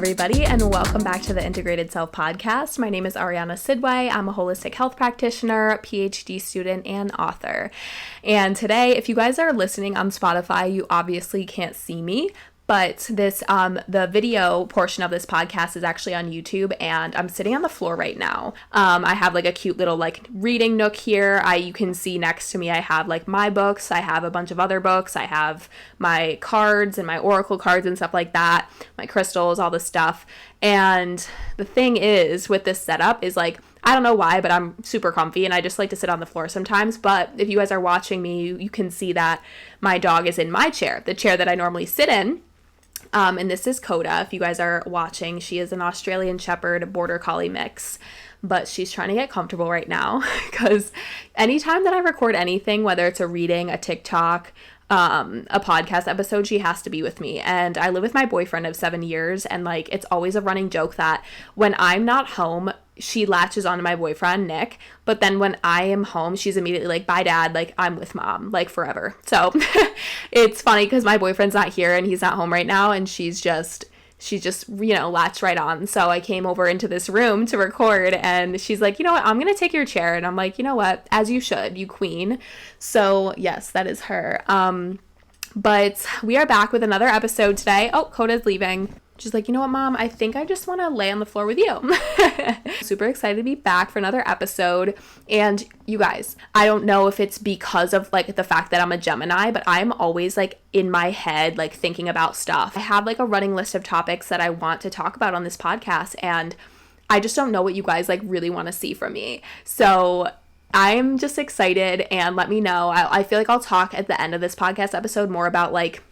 everybody, and welcome back to the Integrated Self Podcast. My name is Arianna Sidway. I'm a holistic health practitioner, PhD student, and author. And today, if you guys are listening on Spotify, you obviously can't see me, but this the video portion of this podcast is actually on YouTube, and I'm sitting on the floor right now. I have like a cute little like reading nook here. You can see next to me I have like my books, I have a bunch of other books, I have my cards and my oracle cards and stuff like that, my crystals, all this stuff. And the thing is with this setup is like, I don't know why, but I'm super comfy and I just like to sit on the floor sometimes. But if you guys are watching me, you can see that my dog is in my chair, the chair that I normally sit in. And this is Coda. If you guys are watching, she is an Australian Shepherd Border Collie mix, but she's trying to get comfortable right now because anytime that I record anything, whether it's a reading, a TikTok, a podcast episode, she has to be with me. And I live with my boyfriend of 7 years, and like it's always a running joke that when I'm not home, she latches onto my boyfriend, Nick, but then when I am home, she's immediately like, bye dad, like I'm with mom, like forever. So it's funny because my boyfriend's not here and he's not home right now, and she's just, latched right on. So I came over into this room to record, and she's like, you know what, I'm going to take your chair. And I'm like, you know what, as you should, you queen. So yes, that is her. But we are back with another episode today. Oh, Coda's leaving. She's like, you know what, mom, I think I just want to lay on the floor with you. Super excited to be back for another episode. And you guys, I don't know if it's because of like the fact that I'm a Gemini, but I'm always like in my head, like thinking about stuff. I have like a running list of topics that I want to talk about on this podcast, and I just don't know what you guys like really want to see from me. So I'm just excited, and let me know. I feel like I'll talk at the end of this podcast episode more about like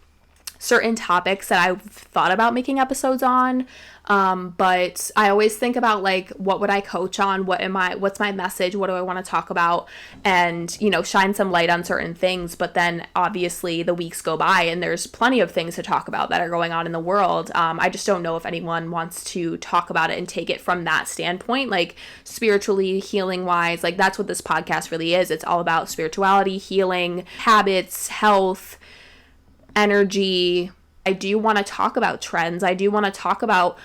certain topics that I've thought about making episodes on, but I always think about like, what would I coach on, what's my message, what do I want to talk about, and shine some light on certain things. But then obviously the weeks go by and there's plenty of things to talk about that are going on in the world. I just don't know if anyone wants to talk about it and take it from that standpoint, like spiritually, healing wise. Like that's what this podcast really is. It's all about spirituality, healing, habits, health, energy. I do want to talk about trends. I do want to talk about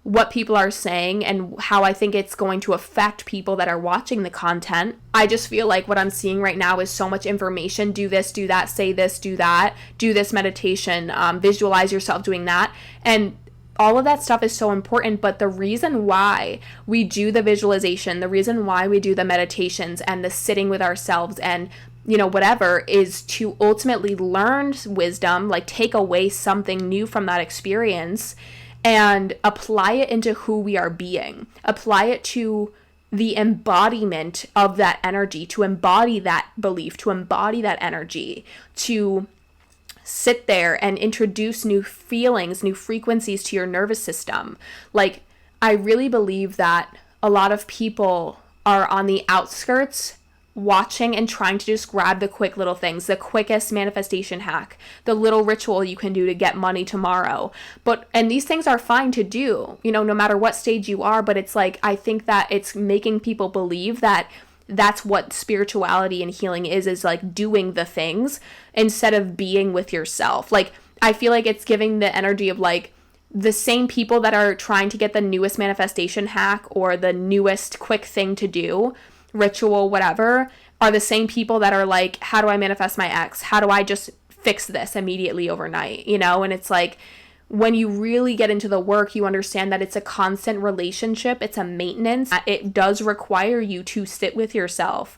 what people are saying and how I think it's going to affect people that are watching the content. I just feel like what I'm seeing right now is so much information. Do this, do that, say this, do that, do this meditation, visualize yourself doing that. And all of that stuff is so important, but the reason why we do the visualization, the reason why we do the meditations and the sitting with ourselves and whatever, is to ultimately learn wisdom, like take away something new from that experience and apply it into who we are being, apply it to the embodiment of that energy, to embody that belief, to embody that energy, to sit there and introduce new feelings, new frequencies to your nervous system. Like, I really believe that a lot of people are on the outskirts watching and trying to just grab the quick little things, the quickest manifestation hack, the little ritual you can do to get money tomorrow. And these things are fine to do, no matter what stage you are, but it's like, I think that it's making people believe that that's what spirituality and healing is like doing the things instead of being with yourself. Like, I feel like it's giving the energy of like, the same people that are trying to get the newest manifestation hack or the newest quick thing to do, ritual, whatever, are the same people that are like, how do I manifest my ex? How do I just fix this immediately overnight? And it's like, when you really get into the work, you understand that it's a constant relationship. It's a maintenance. It does require you to sit with yourself.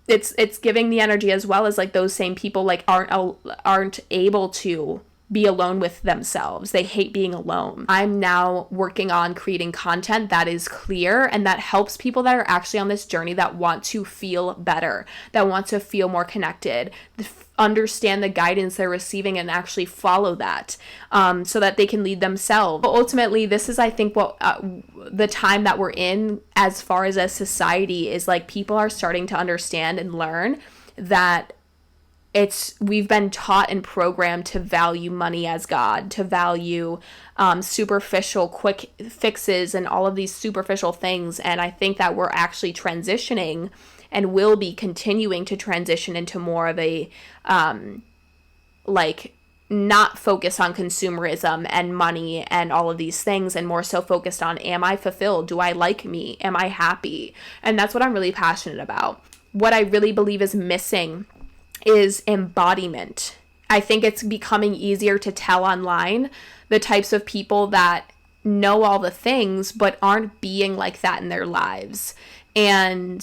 It's giving the energy as well as like those same people like aren't able to be alone with themselves. They hate being alone. I'm now working on creating content that is clear and that helps people that are actually on this journey that want to feel better, that want to feel more connected, understand the guidance they're receiving and actually follow that, so that they can lead themselves. But ultimately, this is, I think, what the time that we're in as far as a society is like, people are starting to understand and learn that we've been taught and programmed to value money as God, to value superficial quick fixes and all of these superficial things. And I think that we're actually transitioning and will be continuing to transition into more of a like not focused on consumerism and money and all of these things, and more so focused on, am I fulfilled? Do I like me? Am I happy? And that's what I'm really passionate about. What I really believe is missing is embodiment. I think it's becoming easier to tell online the types of people that know all the things but aren't being like that in their lives. And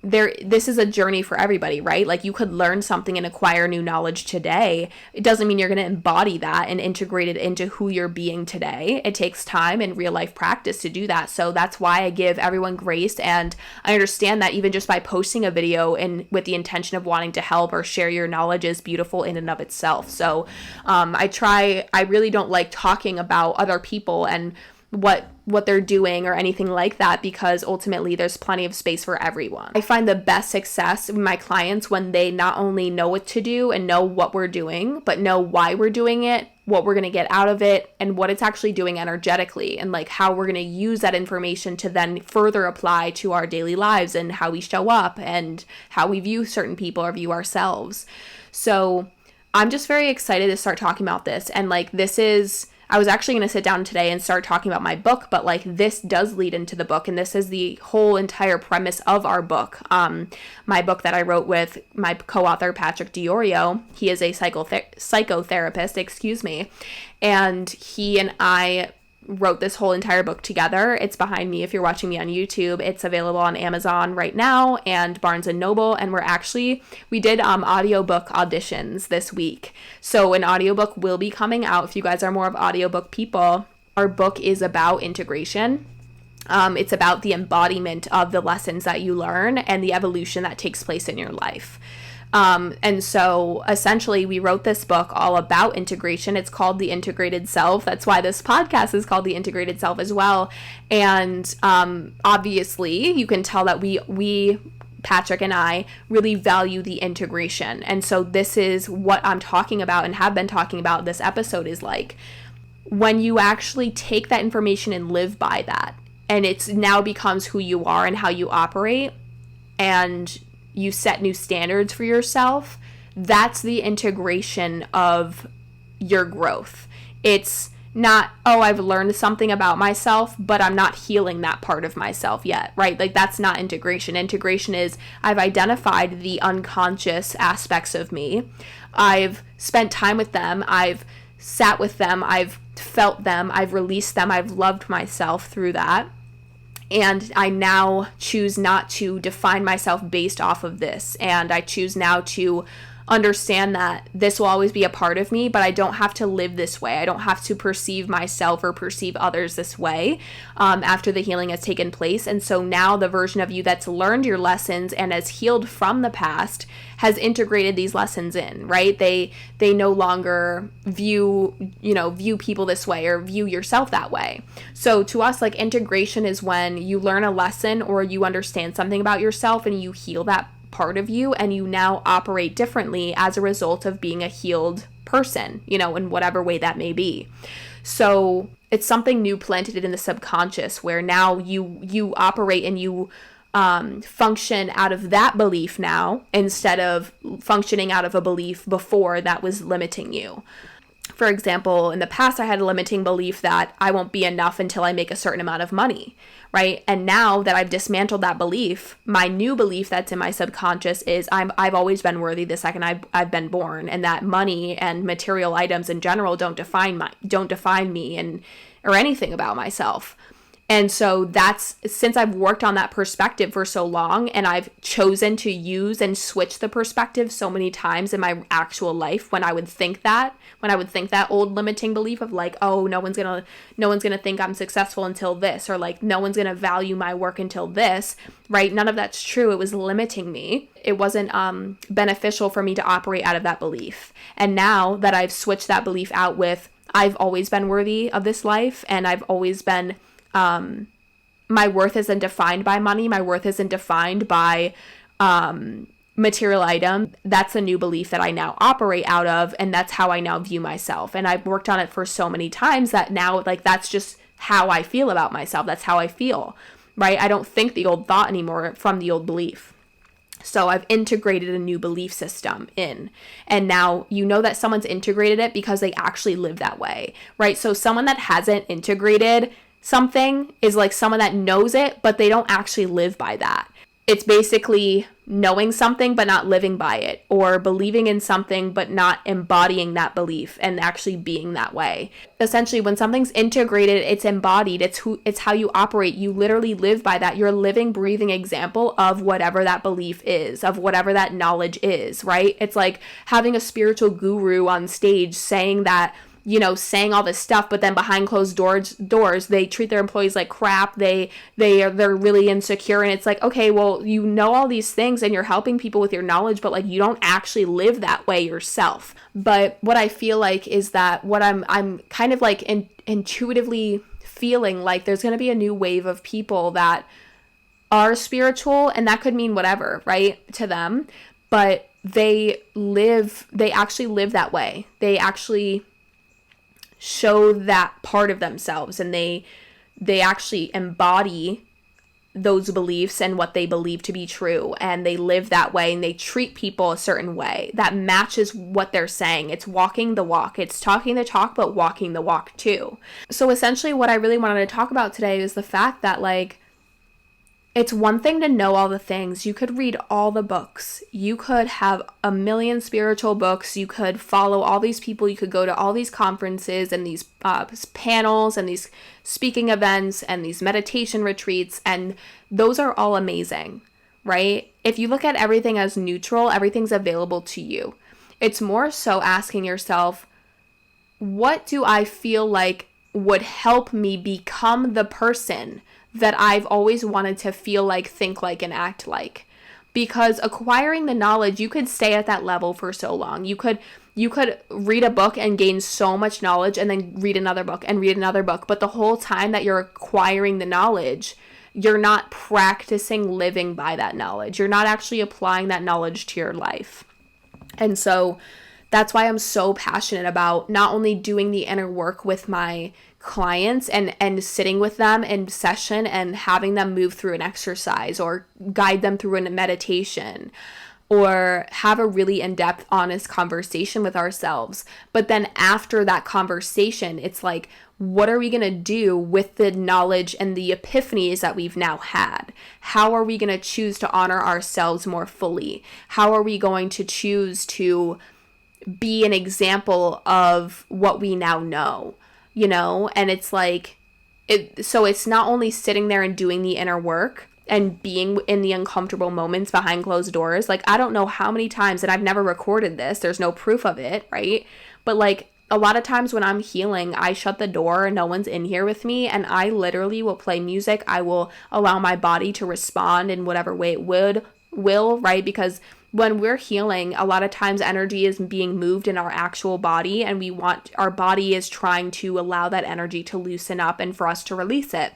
this is a journey for everybody, right? Like, you could learn something and acquire new knowledge today. It doesn't mean you're going to embody that and integrate it into who you're being today. It takes time and real life practice to do that. So that's why I give everyone grace. And I understand that even just by posting a video and with the intention of wanting to help or share your knowledge is beautiful in and of itself. So I really don't like talking about other people and what they're doing or anything like that, because ultimately there's plenty of space for everyone. I find the best success with my clients when they not only know what to do and know what we're doing, but know why we're doing it, what we're going to get out of it, and what it's actually doing energetically, and like how we're going to use that information to then further apply to our daily lives and how we show up and how we view certain people or view ourselves. So I'm just very excited to start talking about this. And like, I was actually going to sit down today and start talking about my book, but like, this does lead into the book, and this is the whole entire premise of our book. My book that I wrote with my co-author, Patrick Diorio. He is a psychotherapist, and he and I wrote this whole entire book together. It's behind me if you're watching me on YouTube. It's available on Amazon right now and Barnes & Noble, and we did audiobook auditions this week. So an audiobook will be coming out if you guys are more of audiobook people. Our book is about integration. It's about the embodiment of the lessons that you learn and the evolution that takes place in your life. And so essentially we wrote this book all about integration. It's called The Integrated Self. That's why this podcast is called The Integrated Self as well. And obviously you can tell that we Patrick and I really value the integration. And so this is what I'm talking about and have been talking about this episode, is like, when you actually take that information and live by that, and it's now becomes who you are and how you operate, and you set new standards for yourself, that's the integration of your growth. It's not, oh, I've learned something about myself, but I'm not healing that part of myself yet, right? Like, that's not integration. Integration is, I've identified the unconscious aspects of me. I've spent time with them. I've sat with them. I've felt them. I've released them. I've loved myself through that. And I now choose not to define myself based off of this. And I choose now to understand that this will always be a part of me, but I don't have to live this way. I don't have to perceive myself or perceive others this way after the healing has taken place. And so now the version of you that's learned your lessons and has healed from the past has integrated these lessons in, right? They no longer view people this way or view yourself that way. So to us, like, integration is when you learn a lesson or you understand something about yourself and you heal that part of you, and you now operate differently as a result of being a healed person, in whatever way that may be. So it's something new planted in the subconscious, where now you operate and you function out of that belief now, instead of functioning out of a belief before that was limiting you. For example, in the past, I had a limiting belief that I won't be enough until I make a certain amount of money, right? And now that I've dismantled that belief, my new belief that's in my subconscious is I've always been worthy the second I've been born, and that money and material items in general don't define me or anything about myself. And so that's, since I've worked on that perspective for so long, and I've chosen to use and switch the perspective so many times in my actual life, when I would think that old limiting belief of like, oh, no one's gonna think I'm successful until this, or like, no one's gonna value my work until this, right? None of that's true. It was limiting me. It wasn't beneficial for me to operate out of that belief. And now that I've switched that belief out with, I've always been worthy of this life, and I've always been my worth isn't defined by money. My worth isn't defined by material item. That's a new belief that I now operate out of, and that's how I now view myself. And I've worked on it for so many times that now, like, that's just how I feel about myself. That's how I feel, right? I don't think the old thought anymore from the old belief. So I've integrated a new belief system in, and now you know that someone's integrated it because they actually live that way, right? So someone that hasn't integrated something is like someone that knows it, but they don't actually live by that. It's basically knowing something but not living by it, or believing in something but not embodying that belief and actually being that way. Essentially, when something's integrated, it's embodied, it's how you operate. You literally live by that. You're a living, breathing example of whatever that belief is, of whatever that knowledge is, right? It's like having a spiritual guru on stage saying that, you know, saying all this stuff, but then behind closed doors, they treat their employees like crap. They're really insecure. And it's like, okay, well, you know all these things and you're helping people with your knowledge, but like you don't actually live that way yourself. But what I feel like is that what I'm kind of like intuitively feeling like there's going to be a new wave of people that are spiritual, and that could mean whatever, right, to them, but they actually live that way. They actually show that part of themselves, and they actually embody those beliefs and what they believe to be true, and they live that way, and they treat people a certain way that matches what they're saying. It's walking the walk. It's talking the talk, but walking the walk too. So essentially what I really wanted to talk about today is the fact that, like, it's one thing to know all the things. You could read all the books. You could have a million spiritual books. You could follow all these people. You could go to all these conferences and these panels and these speaking events and these meditation retreats. And those are all amazing, right? If you look at everything as neutral, everything's available to you. It's more so asking yourself, what do I feel like would help me become the person that I've always wanted to feel like, think like, and act like? Because acquiring the knowledge, you could stay at that level for so long. You could read a book and gain so much knowledge, and then read another book and read another book. But the whole time that you're acquiring the knowledge, you're not practicing living by that knowledge. You're not actually applying that knowledge to your life. And so that's why I'm so passionate about not only doing the inner work with my clients and sitting with them in session and having them move through an exercise or guide them through a meditation or have a really in-depth, honest conversation with ourselves. But then after that conversation, it's like, what are we going to do with the knowledge and the epiphanies that we've now had? How are we going to choose to honor ourselves more fully? How are we going to choose to be an example of what we now know? You know, and it's like, so it's not only sitting there and doing the inner work and being in the uncomfortable moments behind closed doors. Like, I don't know how many times, and I've never recorded this, there's no proof of it, right? But like, a lot of times when I'm healing, I shut the door and no one's in here with me, and I literally will play music. I will allow my body to respond in whatever way it will, right? Because when we're healing, a lot of times energy is being moved in our actual body, and our body is trying to allow that energy to loosen up and for us to release it.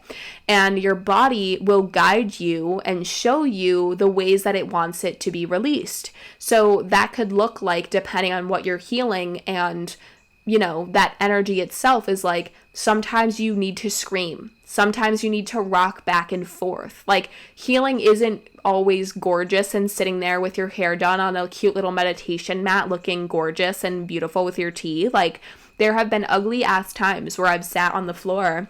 And your body will guide you and show you the ways that it wants it to be released. So that could look like, depending on what you're healing, and you know, that energy itself is like, sometimes you need to scream. Sometimes you need to rock back and forth. Like, healing isn't always gorgeous and sitting there with your hair done on a cute little meditation mat looking gorgeous and beautiful with your tea. Like, there have been ugly ass times where I've sat on the floor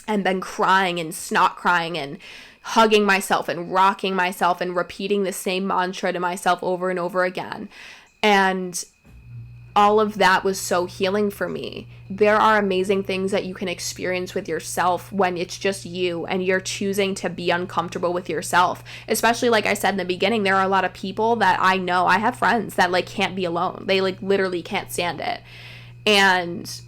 and been crying and snot crying and hugging myself and rocking myself and repeating the same mantra to myself over and over again. And all of that was so healing for me. There are amazing things that you can experience with yourself when it's just you and you're choosing to be uncomfortable with yourself. Especially, like I said in the beginning, there are a lot of people that I know, I have friends that like can't be alone. They like literally can't stand it. And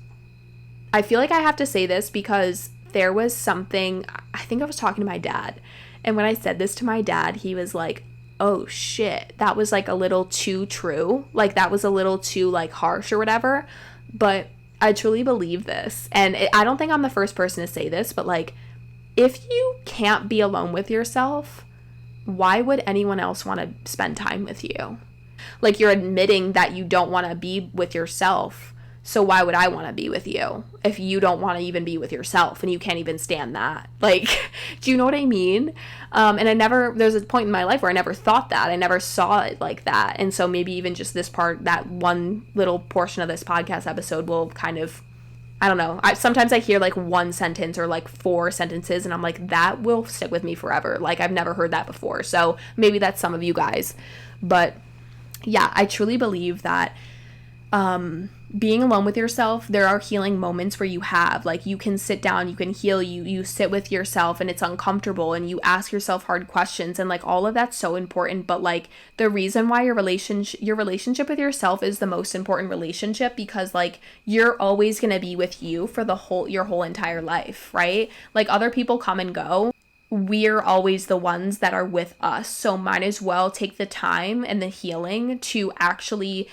I feel like I have to say this because there was something, I think I was talking to my dad. And when I said this to my dad, he was like, oh shit, that was like a little too true. Like, that was a little too like harsh or whatever. But I truly believe this. And I don't think I'm the first person to say this, but like, if you can't be alone with yourself, why would anyone else want to spend time with you? Like, you're admitting that you don't want to be with yourself. So why would I want to be with you if you don't want to even be with yourself and you can't even stand that? Like, do you know what I mean? And there's a point in my life where I never thought that. I never saw it like that. And so maybe even just this part, that one little portion of this podcast episode will kind of, I don't know. Sometimes I hear like one sentence or like 4 sentences and I'm like, that will stick with me forever. Like, I've never heard that before. So maybe that's some of you guys. But yeah, I truly believe that being alone with yourself, there are healing moments where you can sit down, you can heal, you sit with yourself and it's uncomfortable and you ask yourself hard questions and like all of that's so important. But like the reason why your relationship with yourself is the most important relationship, because like you're always going to be with you for your whole entire life, right? Like other people come and go. We're always the ones that are with us. So might as well take the time and the healing to actually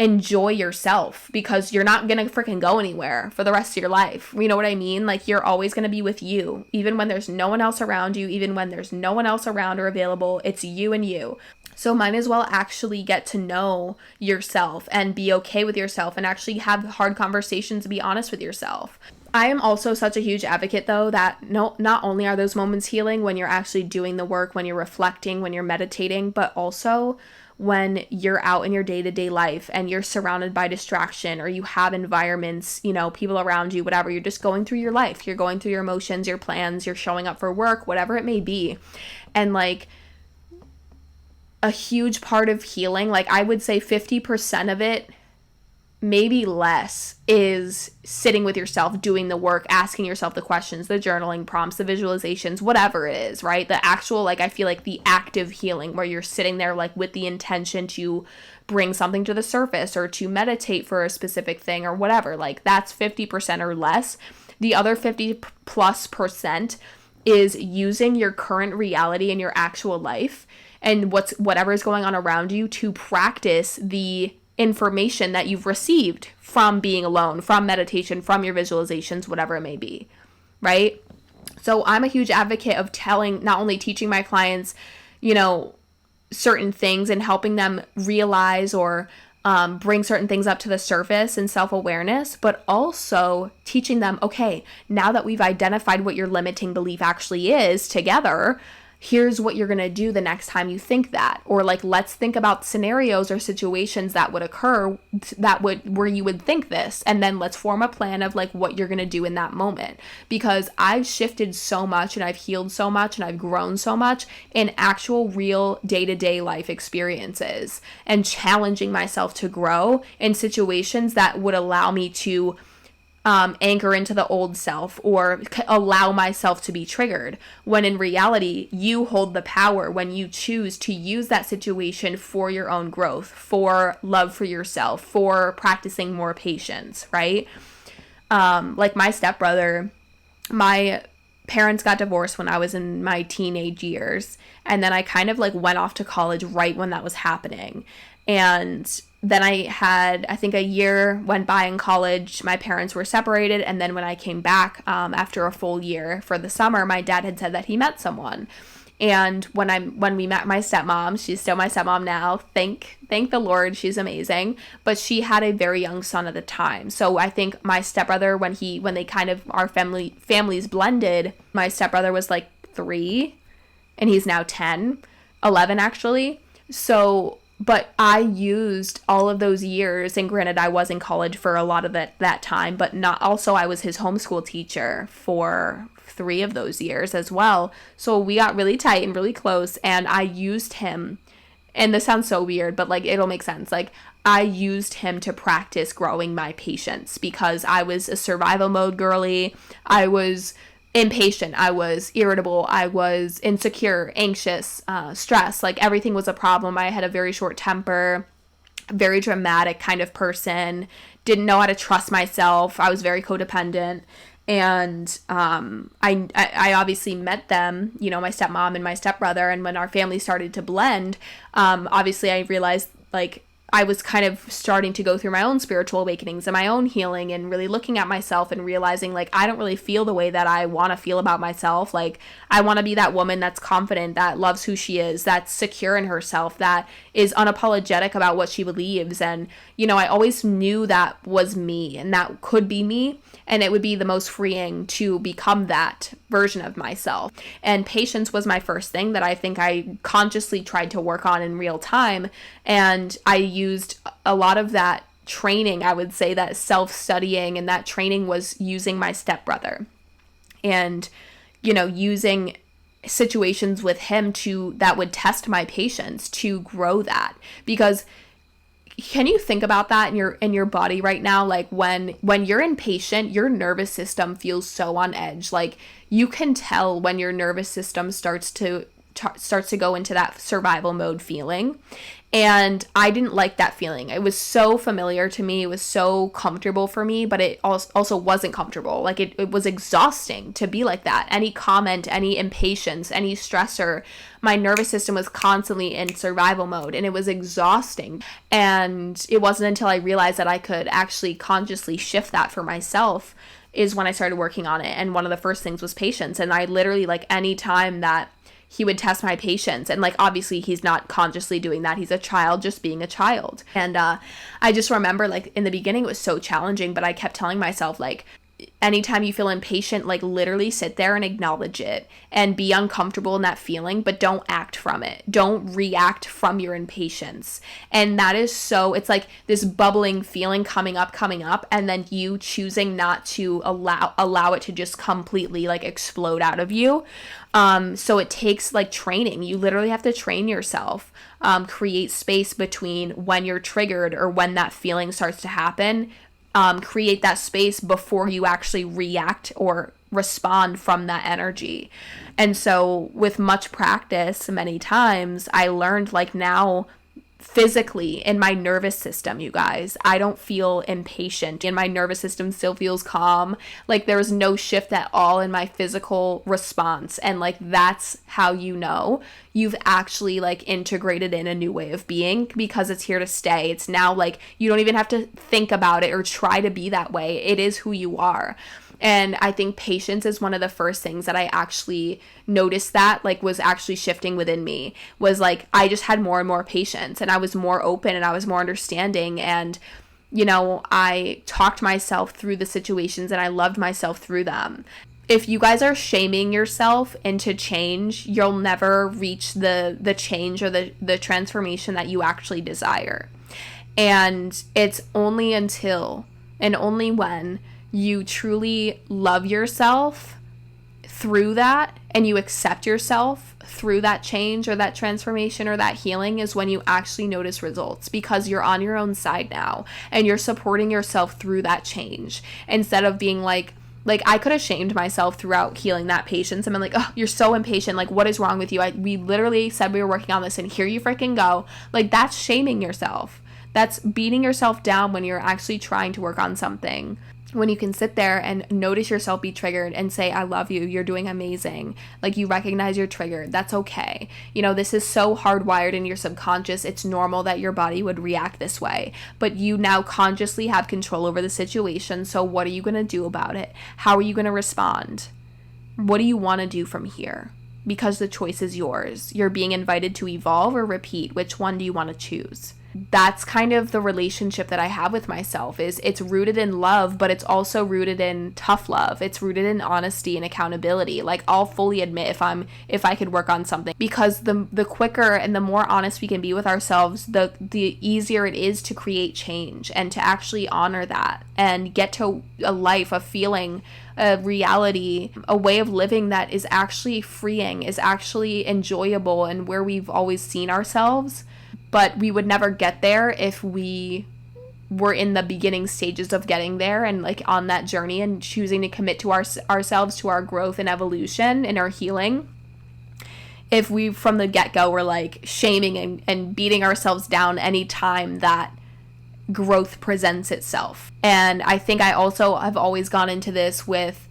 enjoy yourself, because you're not gonna freaking go anywhere for the rest of your life. You know what I mean? Like you're always gonna be with you, even when there's no one else around you, even when there's no one else around or available. It's you and you. So might as well actually get to know yourself and be okay with yourself and actually have hard conversations and be honest with yourself. I am also such a huge advocate though that not only are those moments healing when you're actually doing the work, when you're reflecting, when you're meditating, but also when you're out in your day-to-day life and you're surrounded by distraction, or you have environments, people around you, whatever, you're just going through your life, you're going through your emotions, your plans, you're showing up for work, whatever it may be. And like a huge part of healing, like I would say 50% of it, maybe less, is sitting with yourself, doing the work, asking yourself the questions, the journaling prompts, the visualizations, whatever it is, right? The actual, like, I feel like the active healing where you're sitting there like with the intention to bring something to the surface or to meditate for a specific thing or whatever, like that's 50% or less. The other 50+% is using your current reality in your actual life and whatever is going on around you to practice the information that you've received from being alone, from meditation, from your visualizations, whatever it may be, right? So I'm a huge advocate of not only teaching my clients, certain things and helping them realize or bring certain things up to the surface and self-awareness, but also teaching them, okay, now that we've identified what your limiting belief actually is together, here's what you're going to do the next time you think that. Or like, let's think about scenarios or situations that would occur where you would think this. And then let's form a plan of like what you're going to do in that moment. Because I've shifted so much and I've healed so much and I've grown so much in actual real day-to-day life experiences and challenging myself to grow in situations that would allow me to anchor into the old self or allow myself to be triggered, when in reality, you hold the power when you choose to use that situation for your own growth, for love for yourself, for practicing more patience, right? Like my stepbrother, my parents got divorced when I was in my teenage years, and then I kind of like went off to college right when that was happening. And then I think a year went by in college, my parents were separated, and then when I came back after a full year for the summer, my dad had said that he met someone. And when we met my stepmom, she's still my stepmom now, thank the Lord, she's amazing, but she had a very young son at the time. So I think my stepbrother, when they kind of, our families blended, my stepbrother was like 3, and he's now 11 actually. So but I used all of those years, and granted I was in college for a lot of that time, but I was his homeschool teacher for 3 of those years as well. So we got really tight and really close, and I used him, and this sounds so weird, but like it'll make sense. Like I used him to practice growing my patience, because I was a survival mode girly. I was impatient, I was irritable, I was insecure, anxious, stressed, like everything was a problem. I had a very short temper, very dramatic kind of person, didn't know how to trust myself, I was very codependent, and I obviously met them, my stepmom and my stepbrother, and when our family started to blend, obviously I realized like I was kind of starting to go through my own spiritual awakenings and my own healing and really looking at myself and realizing like I don't really feel the way that I want to feel about myself. Like I want to be that woman that's confident, that loves who she is, that's secure in herself, that is unapologetic about what she believes. And, you know, I always knew that was me and that could be me. And it would be the most freeing to become that version of myself. And patience was my first thing that I think I consciously tried to work on in real time. And I used a lot of that training, I would say, that self-studying, and that training was using my stepbrother and, you know, using situations with him that would test my patience to grow that. Because can you think about that in your body right now? Like when you're impatient, your nervous system feels so on edge. Like you can tell when your nervous system starts to go into that survival mode feeling. And I didn't like that feeling. It was so familiar to me. It was so comfortable for me, but it also wasn't comfortable. Like it was exhausting to be like that. Any comment, any impatience, any stressor, my nervous system was constantly in survival mode, and it was exhausting. And it wasn't until I realized that I could actually consciously shift that for myself is when I started working on it. And one of the first things was patience. And I literally, like, any time that he would test my patience, and like obviously he's not consciously doing that, he's a child just being a child. And I just remember, like, in the beginning it was so challenging, but I kept telling myself, like, anytime you feel impatient, like, literally sit there and acknowledge it and be uncomfortable in that feeling, but don't act from it. Don't react from your impatience. And that is so, it's like this bubbling feeling coming up, and then you choosing not to allow it to just completely, like, explode out of you. So it takes, like, training. You literally have to train yourself, create space between when you're triggered or when that feeling starts to happen. Create that space before you actually react or respond from that energy. And so with much practice, many times, I learned, like, now physically in my nervous system, you guys, I don't feel impatient, and my nervous system still feels calm. Like, there was no shift at all in my physical response. And, like, that's how you know you've actually, like, integrated in a new way of being, because it's here to stay. It's now, like, you don't even have to think about it or try to be that way. It is who you are. And I think patience is one of the first things that I actually noticed that, like, was actually shifting within me, was, like, I just had more and more patience, and I was more open, and I was more understanding. And, you know, I talked myself through the situations, and I loved myself through them. If you guys are shaming yourself into change, you'll never reach the change or the transformation that you actually desire. And it's only until and only when you truly love yourself through that, and you accept yourself through that change or that transformation or that healing, is when you actually notice results, because you're on your own side now and you're supporting yourself through that change, instead of being like I could have shamed myself throughout healing that patience. I'm like, oh, you're so impatient. Like, what is wrong with you? We literally said we were working on this, and here you freaking go. Like, that's shaming yourself. That's beating yourself down when you're actually trying to work on something. When you can sit there and notice yourself be triggered and say, I love you, you're doing amazing. Like, you recognize you're triggered. That's okay. You know, this is so hardwired in your subconscious. It's normal that your body would react this way. But you now consciously have control over the situation. So what are you going to do about it? How are you going to respond? What do you want to do from here? Because the choice is yours. You're being invited to evolve or repeat. Which one do you want to choose? That's kind of the relationship that I have with myself. Is it's rooted in love, but it's also rooted in tough love. It's rooted in honesty and accountability. Like, I'll fully admit if I could work on something, because the quicker and the more honest we can be with ourselves, the easier it is to create change and to actually honor that and get to a life, a feeling, a reality, a way of living that is actually freeing, is actually enjoyable, and where we've always seen ourselves. But we would never get there if we were in the beginning stages of getting there, and, like, on that journey and choosing to commit to ourselves, to our growth and evolution and our healing. If we from the get-go were, like, shaming and beating ourselves down any time that growth presents itself. And I think I also have always gone into this with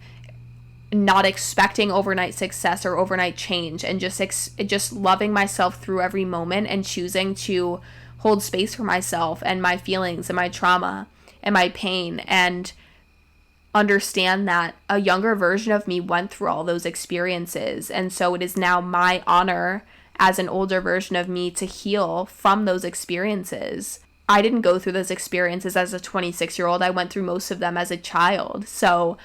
not expecting overnight success or overnight change, and just loving myself through every moment and choosing to hold space for myself and my feelings and my trauma and my pain, and understand that a younger version of me went through all those experiences. And so it is now my honor as an older version of me to heal from those experiences. I didn't go through those experiences as a 26-year-old. I went through most of them as a child. So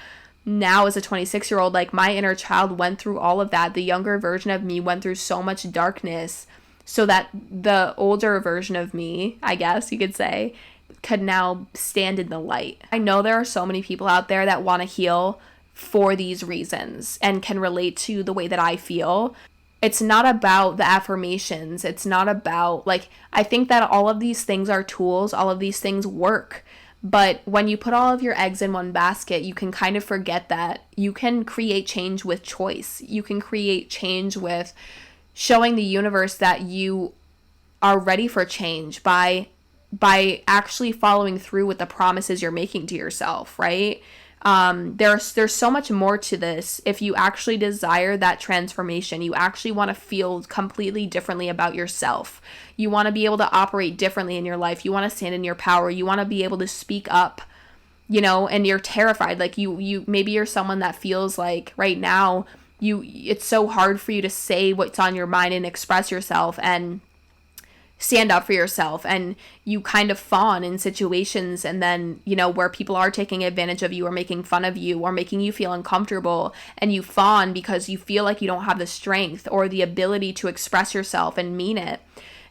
now as a 26-year-old, like, my inner child went through all of that. The younger version of me went through so much darkness so that the older version of me, I guess you could say, could now stand in the light. I know there are so many people out there that want to heal for these reasons and can relate to the way that I feel. It's not about the affirmations. It's not about, like, I think that all of these things are tools. All of these things work. But when you put all of your eggs in one basket, you can kind of forget that you can create change with choice. You can create change with showing the universe that you are ready for change by actually following through with the promises you're making to yourself, right? There's so much more to this. If you actually desire that transformation, you actually want to feel completely differently about yourself. You want to be able to operate differently in your life. You want to stand in your power. You want to be able to speak up, and you're terrified. Like you maybe you're someone that feels like right now it's so hard for you to say what's on your mind and express yourself and stand up for yourself, and you kind of fawn in situations, and then where people are taking advantage of you or making fun of you or making you feel uncomfortable, and you fawn because you feel like you don't have the strength or the ability to express yourself and mean it.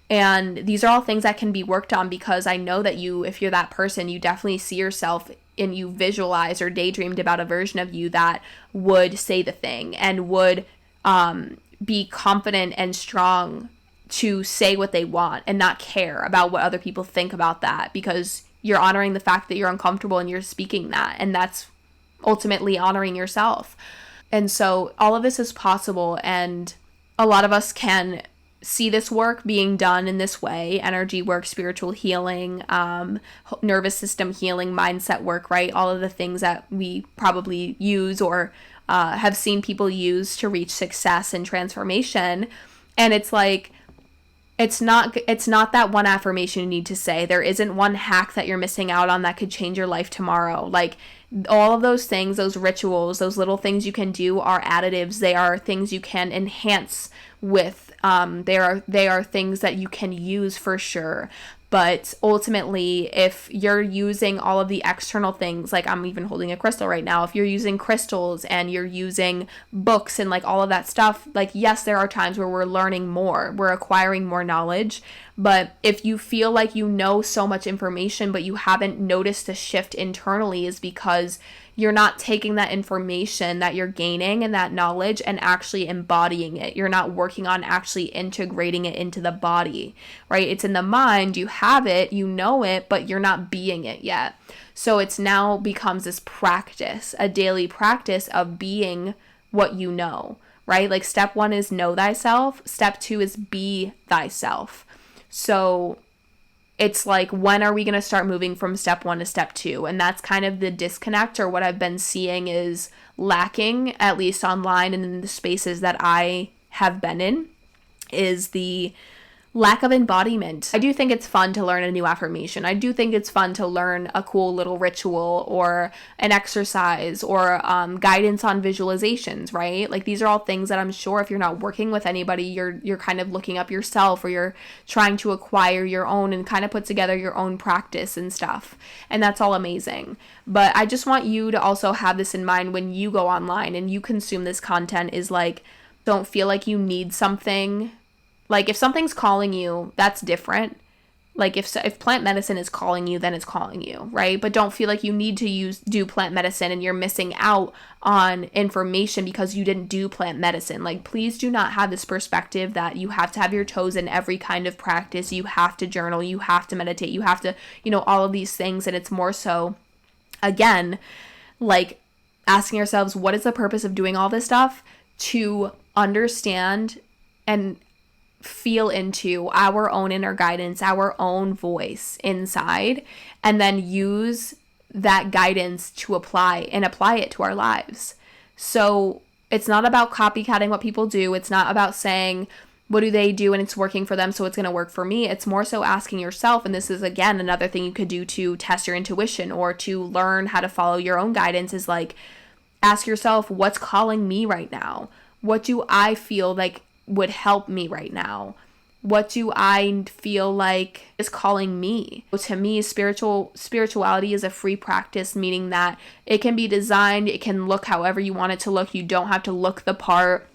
And these are all things that can be worked on, because I know that if you're that person, you definitely see yourself and you visualize or daydreamed about a version of you that would say the thing and would be confident and strong to say what they want and not care about what other people think about that, because you're honoring the fact that you're uncomfortable and you're speaking that, and that's ultimately honoring yourself. And so all of this is possible, and a lot of us can see this work being done in this way: energy work, spiritual healing, nervous system healing, mindset work, right? All of the things that we probably use or have seen people use to reach success and transformation. And it's like, it's not that one affirmation you need to say. There isn't one hack that you're missing out on that could change your life tomorrow. Like, all of those things, those rituals, those little things you can do are additives. They are things you can enhance with. They are things that you can use for sure. But ultimately, if you're using all of the external things, like I'm even holding a crystal right now, if you're using crystals and you're using books and like all of that stuff, like, yes, there are times where we're learning more, we're acquiring more knowledge. But if you feel like you know so much information, but you haven't noticed a shift internally, is because you're not taking that information that you're gaining and that knowledge and actually embodying it. You're not working on actually integrating it into the body, right? It's in the mind, you have it, you know it, but you're not being it yet. So it's now becomes this practice, a daily practice of being what you know, right? Like, step 1 is know thyself. Step 2 is be thyself. So it's like, when are we going to start moving from step 1 to step 2? And that's kind of the disconnect, or what I've been seeing is lacking, at least online and in the spaces that I have been in, is the lack of embodiment. I do think it's fun to learn a new affirmation. I do think it's fun to learn a cool little ritual or an exercise or guidance on visualizations, right? Like, these are all things that I'm sure if you're not working with anybody, you're kind of looking up yourself, or you're trying to acquire your own and kind of put together your own practice and stuff. And that's all amazing. But I just want you to also have this in mind when you go online and you consume this content, is like, don't feel like you need something. Like, if something's calling you, that's different. Like, if plant medicine is calling you, then it's calling you, right? But don't feel like you need to do plant medicine and you're missing out on information because you didn't do plant medicine. Like, please do not have this perspective that you have to have your toes in every kind of practice. You have to journal, you have to meditate, you have to, all of these things. And it's more so, again, like, asking ourselves, what is the purpose of doing all this stuff? To understand and feel into our own inner guidance, our own voice inside, and then use that guidance to apply it to our lives. So it's not about copycatting what people do. It's not about saying, what do they do and it's working for them, so it's going to work for me. It's more so asking yourself, and this is again another thing you could do to test your intuition or to learn how to follow your own guidance, is like ask yourself, what's calling me right now? What do I feel like would help me right now? What do I feel like is calling me? To me, spirituality is a free practice, meaning that it can be designed, it can look however you want it to look. You don't have to look the part.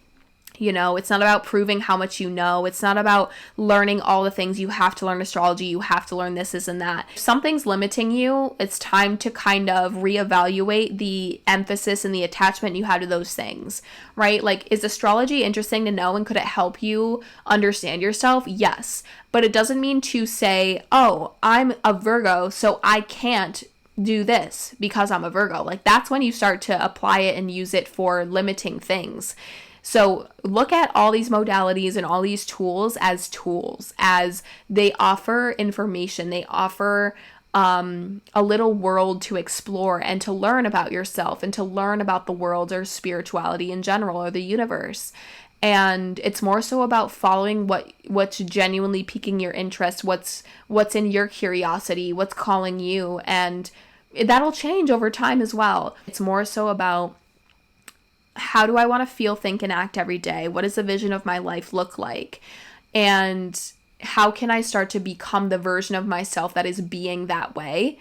You know, it's not about proving how much you know. It's not about learning all the things. You have to learn astrology. You have to learn this and that. If something's limiting you, it's time to kind of reevaluate the emphasis and the attachment you have to those things, right? Like, is astrology interesting to know and could it help you understand yourself? Yes. But it doesn't mean to say, oh, I'm a Virgo, so I can't do this because I'm a Virgo. Like, that's when you start to apply it and use it for limiting things. So look at all these modalities and all these tools, as they offer information. They offer a little world to explore and to learn about yourself and to learn about the world or spirituality in general or the universe. And it's more so about following what's genuinely piquing your interest, what's in your curiosity, what's calling you, and that'll change over time as well. It's more so about, how do I want to feel, think, and act every day? What does the vision of my life look like? And how can I start to become the version of myself that is being that way?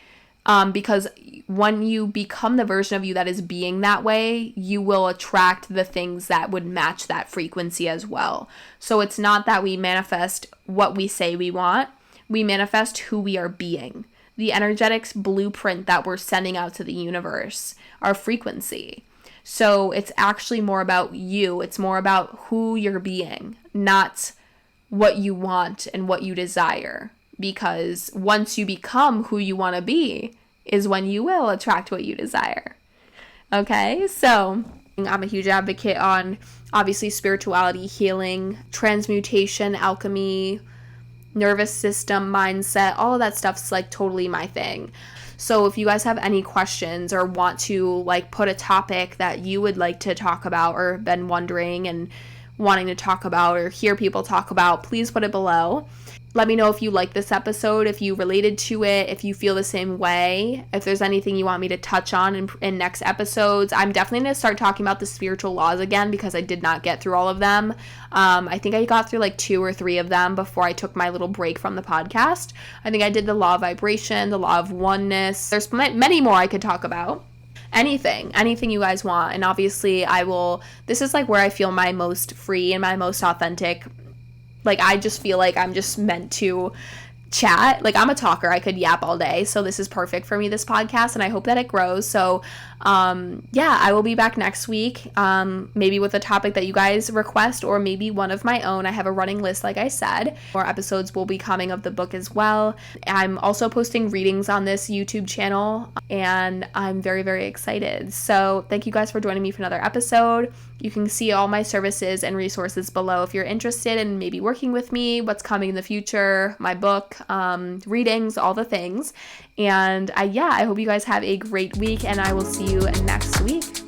Because when you become the version of you that is being that way, you will attract the things that would match that frequency as well. So it's not that we manifest what we say we want. We manifest who we are being. The energetics blueprint that we're sending out to the universe, our frequency. So it's actually more about you. It's more about who you're being, not what you want and what you desire. Because once you become who you want to be is when you will attract what you desire. Okay, so I'm a huge advocate on, obviously, spirituality, healing, transmutation, alchemy, nervous system, mindset, all of that stuff's like totally my thing. So if you guys have any questions or want to like put a topic that you would like to talk about or been wondering and wanting to talk about or hear people talk about, please put it below. Let me know if you like this episode, if you related to it, if you feel the same way, if there's anything you want me to touch on in next episodes. I'm definitely going to start talking about the spiritual laws again because I did not get through all of them. I think I got through like 2 or 3 of them before I took my little break from the podcast. I think I did the law of vibration, the law of oneness. There's many more I could talk about. Anything you guys want. And obviously this is like where I feel my most free and my most authentic. Like, I just feel like I'm just meant to chat. Like, I'm a talker. I could yap all day. So this is perfect for me, this podcast, and I hope that it grows. So, yeah, I will be back next week, maybe with a topic that you guys request or maybe one of my own. I have a running list, like I said. More episodes will be coming of the book as well. I'm also posting readings on this YouTube channel, and I'm very, very excited. So thank you guys for joining me for another episode. You can see all my services and resources below if you're interested in maybe working with me, what's coming in the future, my book, readings, all the things. And I hope you guys have a great week, and I will see you next week.